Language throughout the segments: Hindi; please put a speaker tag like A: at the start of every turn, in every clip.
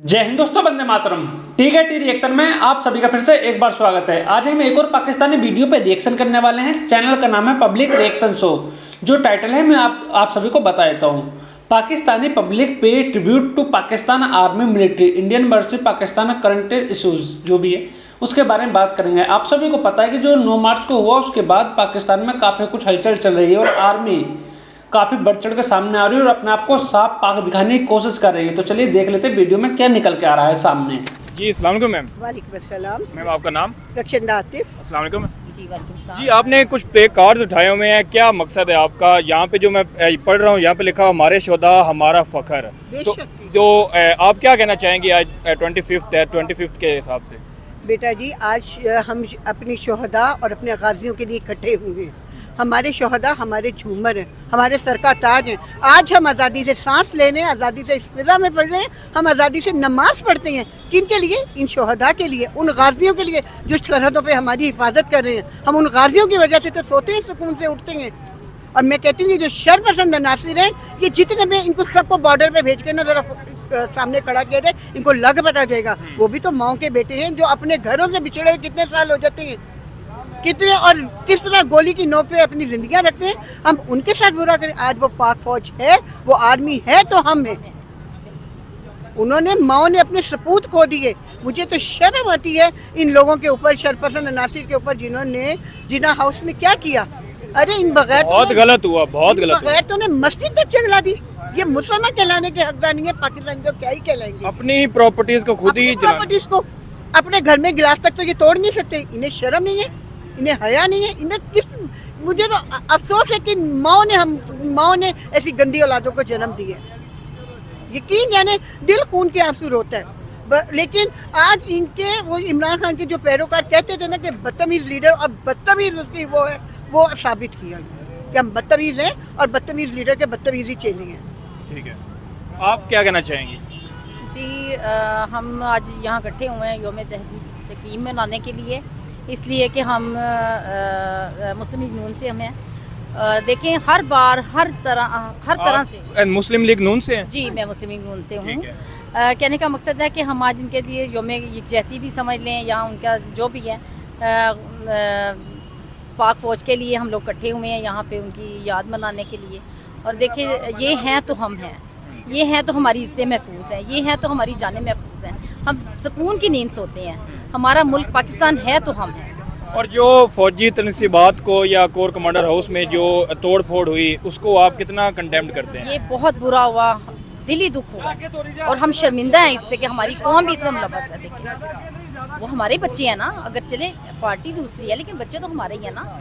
A: जय हिंद दोस्तों, वंदे मातरम। टी रिएक्शन में आप सभी का फिर से एक बार स्वागत है। आज हम एक और पाकिस्तानी वीडियो पे रिएक्शन करने वाले हैं। चैनल का नाम है पब्लिक रिएक्शन शो। जो टाइटल है मैं आप सभी को बता देता हूँ। पाकिस्तानी पब्लिक पे tribute to Pakistan army military Indian versus Pakistan current issues जो भी है उसके बारे में बात करेंगे। आप सभी को पता है कि जो 9 मार्च को हुआ उसके बाद पाकिस्तान में काफ़ी कुछ हलचल चल रही है और आर्मी काफ़ी बढ़ चढ़ के सामने आ रही है और अपने आप को साफ पाक दिखाने की कोशिश कर रही है। तो चलिए देख लेते हैं वीडियो में क्या निकल के आ रहा है सामने।
B: जी अस्सलाम वालेकुम मैम।
C: वालेकुम अस्सलाम।
B: मैम आपका नाम?
C: रक्षंदा आतिफ।
B: अस्सलाम वालेकुम।
D: जी वालेकुम सलाम।
B: जी आपने कुछ प्ले कार्ड्स उठाए हुए हैं, क्या मकसद है आपका? यहाँ पे जो मैं पढ़ रहा हूँ यहाँ पे लिखा हुआ हमारे शोधा हमारा फ़ख्र। तो आप क्या कहना चाहेंगे आज 25th के हिसाब से?
C: बेटा जी आज हम अपनी शोहदा और अपने गाजियों के लिए इकट्ठे हुए हैं। हमारे शोहदा हमारे झूमर हैं, हमारे सर का ताज हैं। आज हम आज़ादी से सांस लेने, आज़ादी से इस फिज़ा में पढ़ रहे हैं, हम आज़ादी से नमाज पढ़ते हैं। किन के लिए? इन शोहदा के लिए, उन गाजियों के लिए जो सरहदों पे हमारी हिफाजत कर रहे हैं। हम उन गाजियों की वजह से तो सोते हैं, सुकून से उठते हैं। और मैं कहती हूँ ये जो शरपसंद अनासिर हैं, ये जितने भी इनको सबको बॉर्डर पे भेज के ना ज़रा सामने खड़ा किया जाए, इनको लग पता जाएगा। वो भी तो माओ के बेटे हैं जो अपने घरों से बिछड़े हुए कितने साल हो जाते हैं, कितने और किस तरह गोली की नोक पे अपनी जिंदगियां रखते हैं। हम उनके साथ बुरा करें? आज वो पाक फौज है, वो आर्मी है तो हम हैं। उन्होंने माओ ने अपने सपूत खो दिए। मुझे तो शर्म आती है इन लोगों के ऊपर, शरपसंद अनासिर के ऊपर, जिन्होंने जिन्ना हाउस में क्या किया। अरे इन बगैर
B: बहुत गलत हुआ, बहुत गलत।
C: बगैर तो उन्हें मस्जिद तक जला दी। ये मुसलमान कहलाने के हकदार नहीं है। पाकिस्तान जो क्या ही कहलाएंगे,
B: अपनी ही प्रॉपर्टीज को खुद ही
C: प्रॉपर्टीज को अपने घर में गिलास तक तो ये तोड़ नहीं सकते। इन्हें शर्म नहीं है, इन्हें हया नहीं है। इन्हें किस, मुझे तो अफसोस है कि माओ ने ऐसी गंदी औलादों को जन्म दिया। यकीन जाने दिल खून के आंसू रोता है। लेकिन आज इनके वो इमरान खान के जो पैरोकार कहते थे ना कि बदतमीज लीडर, और बदतमीज उसकी वो है, वो साबित किया कि हम बदतमीज हैं और बदतमीज लीडर के बदतमीजी चेले हैं।
B: ठीक है, आप क्या कहना चाहेंगी?
D: जी हम आज यहाँ इकट्ठे हुए हैं योम तहरीर मनाने के लिए, इसलिए कि हम मुस्लिम लीग नून से हम हैं। देखें हर बार हर तरह से
B: मुस्लिम लीग नून से हैं?
D: जी मैं मुस्लिम लीग नून से हूँ। कहने का मकसद है कि हम आज इनके लिए योम यकजहती भी समझ लें या उनका जो भी है पाक फ़ौज के लिए हम लोग इकट्ठे हुए हैं यहाँ पे उनकी याद मनाने के लिए। और देखिए ये हैं तो हम हैं, ये हैं तो हमारी इज़्ज़तें महफूज हैं, ये हैं तो हमारी जानें महफूज हैं। हम सुकून की नींद सोते हैं। हमारा मुल्क पाकिस्तान है तो हम हैं।
B: और जो फौजी तनसीबात को या कोर कमांडर हाउस में जो तोड़ फोड़ हुई उसको आप कितना कंडेम्ड करते हैं?
D: ये बहुत बुरा हुआ, दिली दुख हुआ और हम शर्मिंदा हैं इस पे कि हमारी कौम भी इसमें मुलव्वस है। देखिए वो हमारे बच्चे हैं ना, अगर चले पार्टी दूसरी है लेकिन बच्चे तो हमारे ही हैं ना।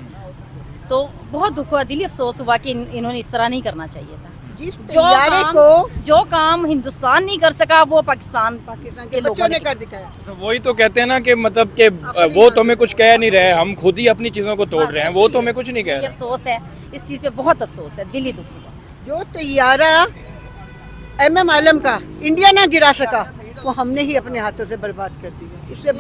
D: तो बहुत दुख हुआ, दिली अफसोस हुआ कि इन्होंने इस तरह नहीं करना चाहिए था। जो काम हिंदुस्तान नहीं कर सका वो पाकिस्तान के लोगों ने कर दिखाया।
B: तो वही तो कहते हैं ना कि मतलब कि वो तो हमें कुछ कह नहीं रहे, हम खुद ही अपनी चीज़ों को तोड़ रहे हैं, वो तो हमें कुछ नहीं कह रहे।
D: अफसोस है इस चीज़ पे, बहुत अफसोस है, दिली दुख हुआ।
C: जो तैयारा MM आलम का इंडिया ना गिरा सका वो हमने ही अपने हाथों से बर्बाद कर दिया। इससे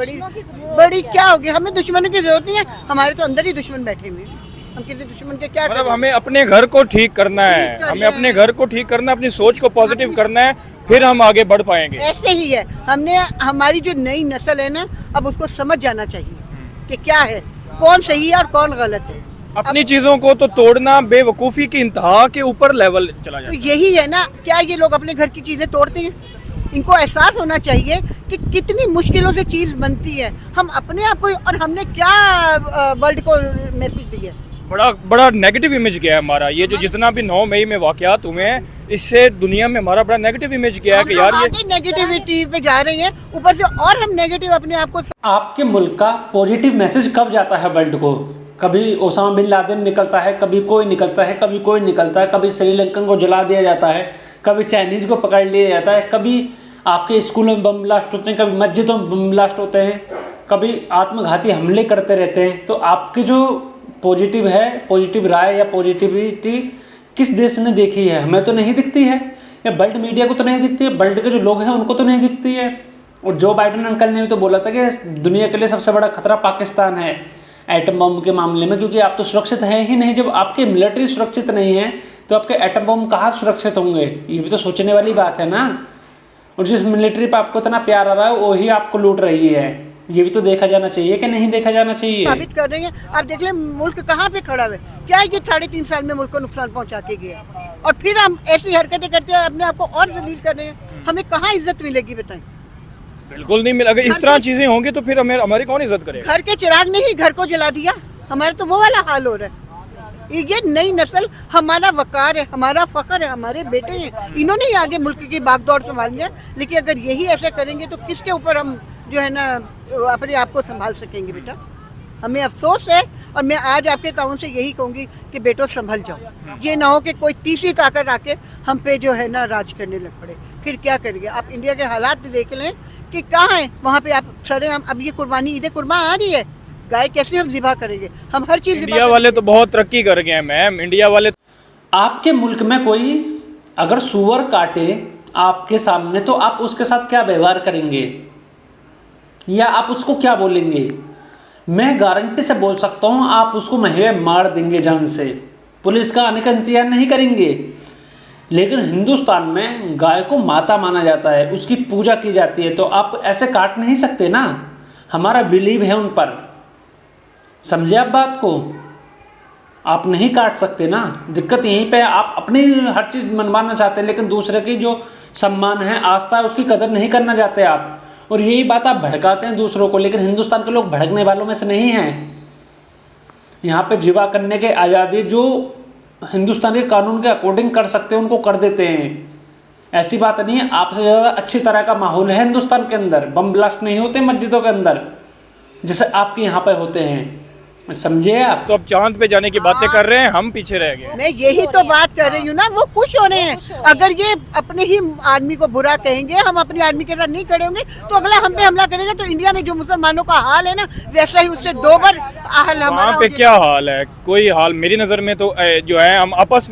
C: बड़ी क्या होगी? हमें दुश्मनों की जरूरत नहीं है, हमारे तो अंदर ही दुश्मन बैठे हुए हैं। हम किसी दुश्मन के क्या
B: मतलब हमें अपने घर को ठीक करना है, हमें अपने घर को ठीक करना है, अपनी सोच को पॉजिटिव करना है, फिर हम आगे बढ़ पाएंगे।
C: ऐसे ही है। हमने हमारी जो नई नस्ल है ना, अब उसको समझ जाना चाहिए कि क्या है, कौन सही है और कौन गलत है।
B: अपनी चीजों को तो तोड़ना बेवकूफ़ी की इंतहा के ऊपर लेवल चला जाता है।
C: तो यही है ना, क्या ये लोग अपने घर की चीजें तोड़ते हैं? इनको एहसास होना चाहिए कि कितनी मुश्किलों से चीज बनती है। हम अपने आप को, और हमने क्या वर्ल्ड को मैसेज दिया?
B: बड़ा नेगेटिव इमेज गया है हमारा। ये जो जितना भी 9 मई में वाकयात हुए हैं, इससे दुनिया में हमारा बड़ा नेगेटिव इमेज गया है कि यार ये
C: नेगेटिविटी पे जा रही है, ऊपर से और हम नेगेटिव अपने आप को।
A: आपके मुल्क का पॉजिटिव मैसेज कब जाता है वर्ल्ड को? कभी ओसामा बिन लादेन निकलता है, कभी कोई निकलता है, कभी कोई निकलता है, कभी श्रीलंकन को जला दिया जाता है, कभी चाइनीज़ को पकड़ लिया जाता है, कभी आपके स्कूलों में बम ब्लास्ट होते हैं, कभी मस्जिदों में बम ब्लास्ट होते हैं, कभी आत्मघाती हमले करते रहते हैं। तो आपकी जो पॉजिटिव है, पॉजिटिव राय या पॉजिटिविटी किस देश ने देखी है? हमें तो नहीं दिखती है, या वर्ल्ड मीडिया को तो नहीं दिखती है, वर्ल्ड के जो लोग हैं उनको तो नहीं दिखती है। और जो बाइडन अंकल ने भी तो बोला था कि दुनिया के लिए सबसे बड़ा खतरा पाकिस्तान है एटम बम के मामले में, क्योंकि आप तो सुरक्षित हैं ही नहीं। जब आपकी मिलिट्री सुरक्षित नहीं है तो आपके एटम बम कहाँ सुरक्षित होंगे? ये भी तो सोचने वाली बात है ना। और जिस मिलिट्री पे आपको इतना प्यार आ रहा है वही आपको लूट रही है। ये भी तो देखा जाना चाहिए कि नहीं देखा जाना चाहिए।
C: साबित कर रही है। आप देख ले मुल्क कहाँ पे खड़ा है, क्या ये 3.5 साल में मुल्क को नुकसान पहुंचा के गया, और फिर हम ऐसी हरकतें करते हैं, अपने आप को और जलील कर रहे हैं। हमें कहाँ इज्जत मिलेगी बताएं?
B: बिल्कुल नहीं मिला। अगर इस तरह चीजें होंगी तो फिर हमारी कौन इज्जत करेगा?
C: घर के चिराग ने ही घर को जला दिया। हमारा तो वो वाला हाल हो रहा है। ये नई नस्ल हमारा वकार है, हमारा फख्र है, हमारे बेटे हैं। इन्होंने ही आगे मुल्क की बागडोर संभालनी है, लेकिन अगर यही ऐसा करेंगे तो किसके ऊपर हम जो है ना अपने आप को संभाल सकेंगे? बेटा हमें अफसोस है, और मैं आज आपके ताउन से यही कहूँगी कि बेटो संभल जाओ। ये ना हो कि कोई तीसरी ताकत आके हम पे जो है ना राज करने लग पड़े, फिर क्या करेंगे? आप इंडिया के हालात देख लें कि कहाँ है, वहाँ पे आप सरे हम अब ये कुर्बानी ईद कुर्बान आ रही है, गाय कैसे हम ज़िबा करेंगे? हम हर चीज़
B: इंडिया वाले तो बहुत तरक्की कर गए हैं मैम। इंडिया वाले
A: आपके मुल्क में कोई अगर सूअर काटे आपके सामने तो आप उसके साथ क्या व्यवहार करेंगे, या आप उसको क्या बोलेंगे? मैं गारंटी से बोल सकता हूँ आप उसको महवे मार देंगे जान से, पुलिस का आने का इंतजार नहीं करेंगे। लेकिन हिंदुस्तान में गाय को माता माना जाता है, उसकी पूजा की जाती है, तो आप ऐसे काट नहीं सकते ना। हमारा बिलीव है उन पर, समझे आप बात को? आप नहीं काट सकते ना। दिक्कत यहीं पे आप अपनी हर चीज़ मनवाना चाहते हैं, लेकिन दूसरे की जो सम्मान है, आस्था है, उसकी कदर नहीं करना चाहते आप। और यही बात आप भड़काते हैं दूसरों को, लेकिन हिंदुस्तान के लोग भड़कने वालों में से नहीं हैं। यहाँ पे जिबा करने के आज़ादी जो हिंदुस्तान के कानून के अकॉर्डिंग कर सकते हैं उनको कर देते हैं। ऐसी बात नहीं है, आपसे ज़्यादा अच्छी तरह का माहौल है हिंदुस्तान के अंदर। बम ब्लास्ट नहीं होते मस्जिदों के अंदर जैसे आपके यहाँ पे होते हैं, समझे आप?
B: तो अब चांद पे जाने की बातें कर रहे हैं, हम पीछे रह गए।
C: मैं यही तो बात कर रही हूँ ना, वो खुश हो रहे हैं। अगर ये अपने ही आर्मी को बुरा कहेंगे, हम अपनी आर्मी के साथ नहीं खड़े होंगे, तो अगला हम पे हमला करेगा। तो इंडिया में जो मुसलमानों का हाल है ना, वैसा ही उससे 2 बार हाल हमारा।
B: वहाँ पे क्या हाल है? कोई हाल मेरी नजर में तो जो है हम आपस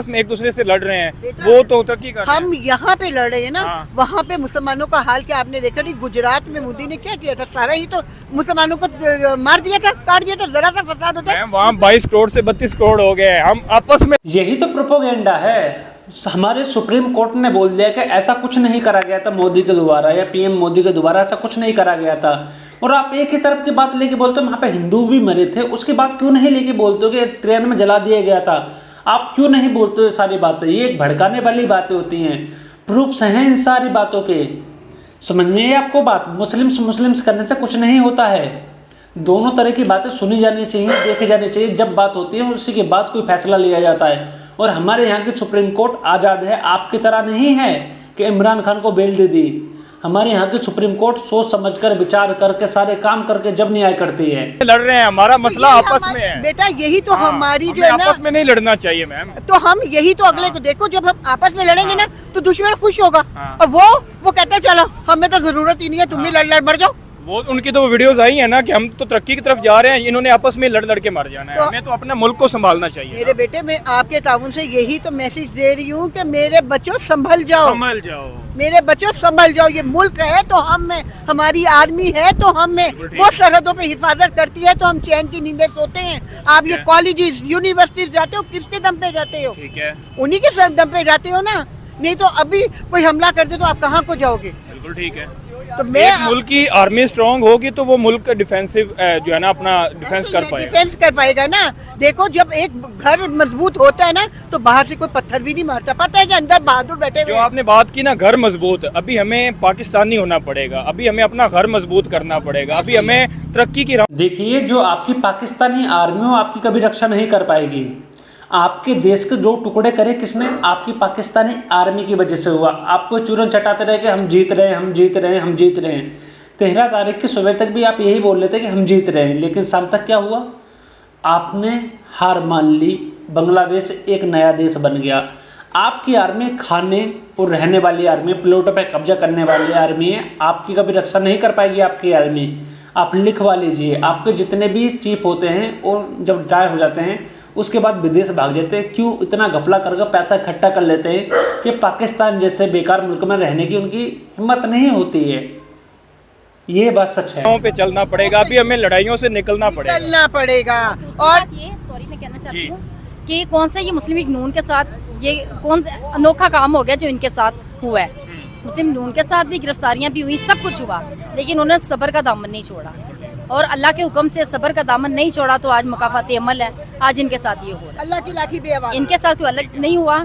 B: में एक दूसरे से लड़ रहे हैं, वो तो तरक्की कर रहे हैं।
C: हम यहाँ पे लड़ रहे हैं ना,
B: हाँ।
C: वहाँ पे मुसलमानों का हाल क्या आपने देखा नहीं? गुजरात में मोदी ने क्या किया था? सारा ही तो मुसलमानों को मार दिया था, काट दिया था। जरा सा फसाद होता है
B: वहाँ 22 करोड़ से 32 करोड़ हो गए। हम आपस में
A: यही तो प्रोपोगेंडा है। हमारे सुप्रीम कोर्ट ने बोल दिया कि ऐसा कुछ नहीं करा गया था मोदी के द्वारा, या पीएम मोदी के द्वारा ऐसा कुछ नहीं करा गया था। और आप एक ही तरफ की बात लेके बोलते हो वहाँ पे हिंदू भी मरे थे, उसकी बात क्यों नहीं लेके बोलते हो कि ट्रेन में जला दिया गया था? आप क्यों नहीं बोलते हो ये सारी बातें? ये एक भड़काने वाली बातें होती हैं, प्रूफ्स हैं इन सारी बातों के। समझ में आपको बात? मुस्लिम्स करने से कुछ नहीं होता है। दोनों तरह की बातें सुनी जानी चाहिए, देखी जानी चाहिए। जब बात होती है उसी के बाद कोई फैसला लिया जाता है। और हमारे यहाँ की सुप्रीम कोर्ट आज़ाद है, आपकी तरह नहीं है कि इमरान खान को बेल दे दी। हमारे यहाँ की सुप्रीम कोर्ट सोच समझकर विचार करके सारे काम करके जब न्याय करती है।
B: लड़ रहे हैं, हमारा मसला आपस में है
C: बेटा। यही तो हमारी जो है ना,
B: आपस में नहीं लड़ना चाहिए मैम।
C: तो हम यही तो अगले को देखो, जब हम आपस में लड़ेंगे ना तो दुश्मन खुश होगा।
B: हाँ।
C: और वो कहता है चलो हमें तो जरूरत ही नहीं है, तुम ही लड़ मर जाओ।
B: वो उनकी तो वीडियोस आई है ना कि हम तो तरक्की की तरफ जा रहे हैं, इन्होंने आपस में लड़ के मर जाना है। हमें तो अपने मुल्क को संभालना चाहिए।
C: मेरे बेटे, मैं आपके ताउन से यही तो मैसेज दे रही हूँ कि मेरे बच्चों संभल जाओ,
B: संभल जाओ,
C: मेरे बच्चों संभल जाओ। ये मुल्क है तो हम में, हमारी आर्मी है तो हम में, वो सरहदों पे हिफाजत करती है तो हम चैन की नींदें सोते हैं। आप ये कॉलेजेस यूनिवर्सिटीज जाते हो, किसके दम पे जाते हो?
B: ठीक है,
C: उन्हीं के दम पे जाते हो ना। नहीं तो अभी कोई हमला कर दे तो आप कहाँ को जाओगे?
B: बिल्कुल ठीक है।
C: तो मैं
B: मुल्क की आर्मी स्ट्रांग होगी तो वो मुल्क डिफेंसिव जो है ना अपना डिफेंस कर पाएगा।
C: डिफेंस कर पाएगा ना। देखो जब एक घर मजबूत होता है ना तो बाहर से कोई पत्थर भी नहीं मारता। पता है कि अंदर बहादुर बैठे हुए
B: जो आपने बात की ना, घर मजबूत, अभी हमें पाकिस्तानी होना पड़ेगा, अभी हमें अपना घर मजबूत करना पड़ेगा, अभी हमें तरक्की की राह।
A: देखिए, जो आपकी पाकिस्तानी आर्मी हो आपकी कभी रक्षा नहीं कर पाएगी। आपके देश के 2 टुकड़े करे किसने? आपकी पाकिस्तानी आर्मी की वजह से हुआ। आपको चूरन चटाते रहे कि हम जीत रहे हैं, हम जीत रहे हैं, हम जीत रहे हैं। 13 तारीख की सुबह तक भी आप यही बोल रहे थे कि हम जीत रहे हैं, लेकिन शाम तक क्या हुआ? आपने हार मान ली। बांग्लादेश एक नया देश बन गया। आपकी आर्मी खाने और रहने वाली आर्मी, प्लेटों पर कब्जा करने वाली आर्मी है। आपकी कभी रक्षा नहीं कर पाएगी आपकी आर्मी। आप लिखवा लीजिए, आपके जितने भी चीफ होते हैं और जब रिटायर हो जाते हैं उसके बाद विदेश भाग जाते हैं। क्यों? इतना घपला करके पैसा इकट्ठा कर लेते हैं कि पाकिस्तान जैसे बेकार मुल्क में रहने की उनकी हिम्मत नहीं होती है। ये बात सच है।
B: पे चलना पड़ेगा, अभी हमें लड़ाइयों से निकलना पड़ेगा।
D: और ये सॉरी मैं कहना चाहती हूँ कि कौन सा ये मुस्लिम लीग नून के साथ ये कौन सा अनोखा काम हो गया जो इनके साथ हुआ है। मुस्लिम नून के साथ भी गिरफ्तारियां भी हुई, सब कुछ हुआ, लेकिन उन्होंने सब्र का दामन नहीं छोड़ा और अल्लाह के हुक्म से सब्र का दामन नहीं छोड़ा तो आज मुकाफाती अमल है, आज इनके साथ ये हो रहा
C: अल्लाह की लाठी बेआवाज़।
D: है। इनके साथ कोई अलग नहीं हुआ,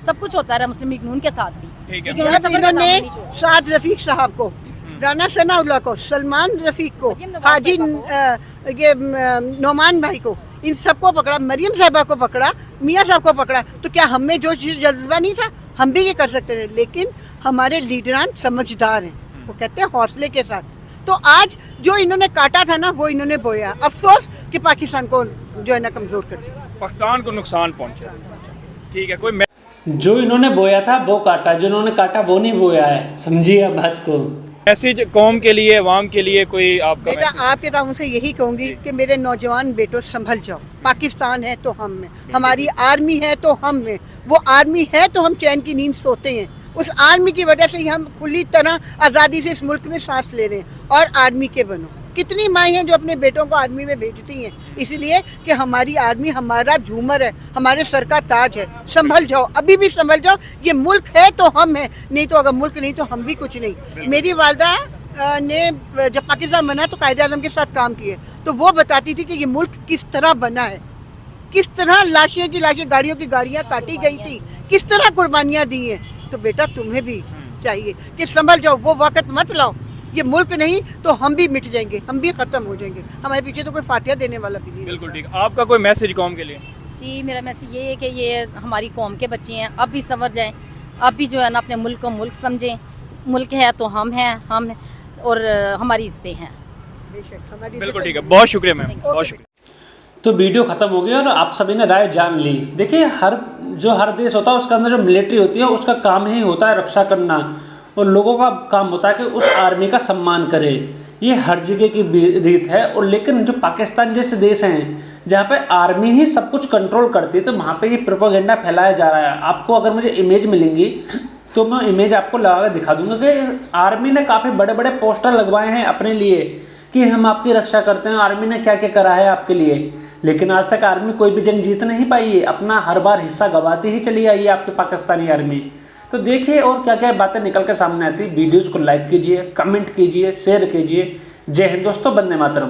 D: सब कुछ होता रहा मुस्लिम लीग नून के साथ भी,
B: ठीक है।
D: लेकिन उन्होंने
C: जब
D: सब्र का दामन
C: इन्होंने
D: नहीं छोड़ा।
C: साद रफीक साहब को, राना सनाउल्लाह को, सलमान रफीक को,
D: मरियम नवाज
C: हाजी
D: साहिबा
C: ये नोमान भाई को, इन सबको पकड़ा, मरियम साहिबा को पकड़ा, मियाँ साहब को पकड़ा, तो क्या हम में जो चीज़ जज्बा नहीं था, हम भी ये कर सकते थे। लेकिन हमारे लीडरान समझदार हैं, वो कहते हैं हौसले के साथ। तो आज जो इन्होंने काटा था ना, वो इन्होंने बोया। अफसोस कि पाकिस्तान को जो है ना कमज़ोर कर दिया,
B: पाकिस्तान को नुकसान पहुंचा। ठीक है, कोई
A: जो इन्होंने बोया था वो काटा, जो इन्होंने काटा वो नहीं बोया है। समझिए आप बात को।
B: मैसेज कौम के लिए, अवाम के लिए कोई आपका
C: बेटा
B: मैसेज?
C: आपके ताऊ से यही कहूँगी कि मेरे नौजवान बेटों संभल जाओ। पाकिस्तान है तो हम में, हमारी आर्मी है तो हम में, वो आर्मी है तो हम चैन की नींद सोते हैं। उस आर्मी की वजह से ही हम खुली तरह आज़ादी से इस मुल्क में सांस ले रहे हैं। और आर्मी के बनो। कितनी माएँ हैं जो अपने बेटों को आर्मी में भेजती हैं, इसलिए कि हमारी आर्मी हमारा झूमर है, हमारे सर का ताज है। संभल जाओ, अभी भी संभल जाओ। ये मुल्क है तो हम हैं, नहीं तो अगर मुल्क नहीं तो हम भी कुछ नहीं। मेरी वालदा ने जब पाकिस्तान बना तो कायदे आज़म के साथ काम किए, तो वो बताती थी कि ये मुल्क किस तरह बना है, किस तरह लाशें की लाशें, गाड़ियों की गाड़ियाँ काटी गई थी, किस तरह कुर्बानियाँ दी हैं। तो बेटा तुम्हें भी चाहिए कि संभल जाओ, वो वक्त मत लाओ। ये मुल्क नहीं तो हम भी मिट जाएंगे, हम भी खत्म हो जाएंगे। हमारे पीछे तो कोई फातिहा देने वाला भी नहीं।
B: बिल्कुल ठीक। आपका कोई मैसेज कौम के लिए?
D: जी, मेरा मैसेज ये है कि ये हमारी कौम के बच्चे हैं, अब भी संवर जाएं, अब भी जो है ना अपने मुल्क को मुल्क समझें। मुल्क है तो हम हैं और हमारी इज्जतें हैं।
C: बेशक हमारी
B: बिल्कुल ठीक है, बहुत शुक्रिया मैम, बहुत शुक्रिया।
A: तो वीडियो ख़त्म हो गई और आप सभी ने राय जान ली। देखिए, हर देश होता है उसके अंदर जो मिलिट्री होती है उसका काम ही होता है रक्षा करना, और लोगों का काम होता है कि उस आर्मी का सम्मान करे। ये हर जगह की रीत है। और लेकिन जो पाकिस्तान जैसे देश हैं जहाँ पे आर्मी ही सब कुछ कंट्रोल करती है, तो वहाँ पे ये प्रोपेगेंडा फैलाया जा रहा है। आपको अगर मुझे इमेज मिलेंगी तो मैं इमेज आपको लगा कर दिखा दूंगा कि आर्मी ने काफ़ी बड़े बड़े पोस्टर लगवाए हैं अपने लिए कि हम आपकी रक्षा करते हैं, आर्मी ने क्या क्या करा है आपके लिए। लेकिन आज तक आर्मी कोई भी जंग जीत नहीं पाई है, अपना हर बार हिस्सा गंवाती ही चली आई है आपकी पाकिस्तानी आर्मी। तो देखिए और क्या क्या बातें निकल के सामने आती। वीडियोज़ को लाइक कीजिए, कमेंट कीजिए, शेयर कीजिए। जय हिंद दोस्तों, वंदे मातरम।